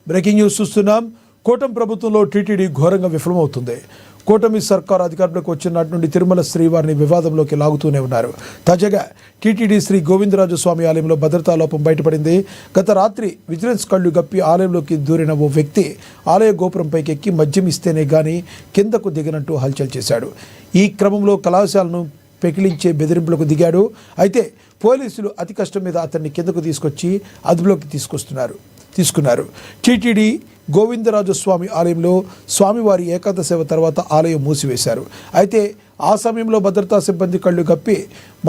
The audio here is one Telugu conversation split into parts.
బ్రేకింగ్ న్యూస్ చూస్తున్నాం. కూటమి ప్రభుత్వంలో టీటీడీ ఘోరంగా విఫలమవుతుంది. కూటమి సర్కారు అధికారంలోకి వచ్చిన నాటి నుండి తిరుమల శ్రీవారిని వివాదంలోకి లాగుతూనే ఉన్నారు. తాజాగా టీటీడీ శ్రీ గోవిందరాజు స్వామి ఆలయంలో భద్రతా లోపం బయటపడింది. గత రాత్రి విజిలెన్స్ కళ్లు గప్పి ఆలయంలోకి దూరిన ఓ వ్యక్తి ఆలయ గోపురంపైకి ఎక్కి మద్యం ఇస్తేనే గానీ కిందకు దిగనంటూ హల్చల్ చేశాడు. ఈ క్రమంలో కళాశాలను పెకిలించే బెదిరింపులకు దిగాడు. అయితే పోలీసులు అతి కష్టం మీద అతన్ని కిందకు తీసుకొచ్చి అదుపులోకి తీసుకున్నారు. టీటీడీ గోవిందరాజు స్వామి ఆలయంలో స్వామివారి ఏకాంత సేవ తర్వాత ఆలయం మూసివేశారు. అయితే ఆ సమయంలో భద్రతా సిబ్బంది కళ్ళు గప్పి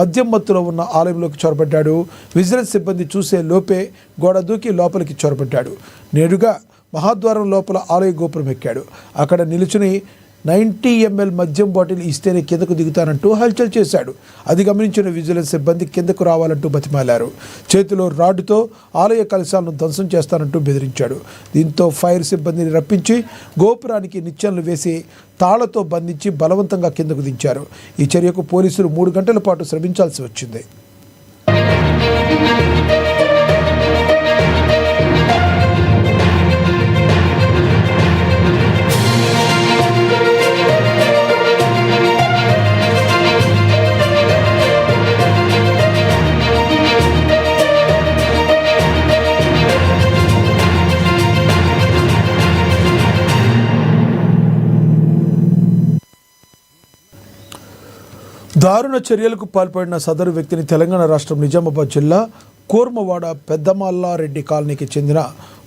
మద్యం మత్తులో ఉన్న ఆలయంలోకి చొరబడ్డాడు. విజిలెన్స్ సిబ్బంది చూసే లోపే గోడ దూకి లోపలికి చొరబడ్డాడు. నేరుగా మహాద్వారం లోపల ఆలయ గోపురం ఎక్కాడు. అక్కడ నిలుచుని 90 ml మద్యం బాటిల్ ఇస్తేనే కిందకు దిగుతానంటూ హల్చల్ చేశాడు. అది గమనించిన విజిలెన్స్ సిబ్బంది కిందకు రావాలంటూ బతిమాలారు. చేతిలో రాడ్డుతో ఆలయ కలశాలను ధ్వంసం చేస్తానంటూ బెదిరించాడు. దీంతో ఫైర్ సిబ్బందిని రప్పించి గోపురానికి నిచ్చెనలు వేసి తాళ్లతో బంధించి బలవంతంగా కిందకు దించారు. ఈ చర్యకు పోలీసులు 3 గంటల పాటు శ్రమించాల్సి వచ్చింది. దారుణ చర్యలకు పాల్పడిన సదరు వ్యక్తిని తెలంగాణ రాష్ట్రం నిజామాబాద్ జిల్లా కూర్మవాడ పెద్దమల్లారెడ్డి కాలనీకి చెందిన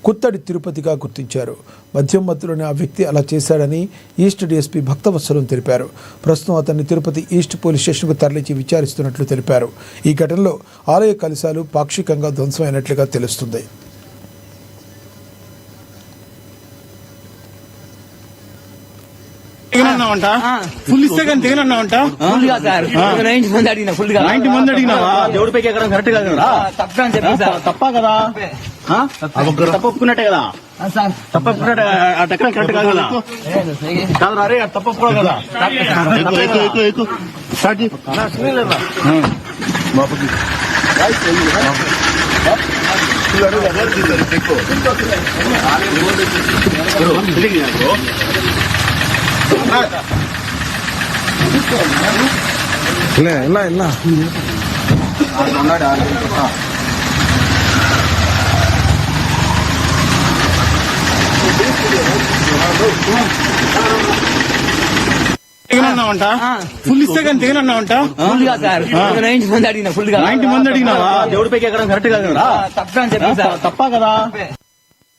కుత్తడి తిరుపతిగా గుర్తించారు. మద్యం మత్తులోని ఆ వ్యక్తి అలా చేశాడని ఈస్ట్ డీఎస్పీ భక్తవత్సలం తెలిపారు. ప్రస్తుతం అతన్ని తిరుపతి ఈస్ట్ పోలీస్ స్టేషన్కు తరలించి విచారిస్తున్నట్లు తెలిపారు. ఈ ఘటనలో ఆలయ కలశాలు పాక్షికంగా ధ్వంసమైనట్లుగా తెలుస్తుంది. ఫుల్ ఇస్తే కానీ దిగనన్నావంట. దేవుడిపైకి ఎక్కడం కరెక్ట్ కాదు కదా. తప్ప కదా, తప్పుకున్నట్టే కదా. తప్పుకున్నట్టే అటు ఎక్కడం కరెక్ట్ కాదు కదా. కాదు రే, తప్పుకోవాలి కదా. ఫుల్ ఇస్తే కానీ దిగనన్నావంట. 90 మంది అడిగినావా? దేవుడిపైకి ఎక్కడం కరెక్ట్ కాదు కదా. తప్ప కదా.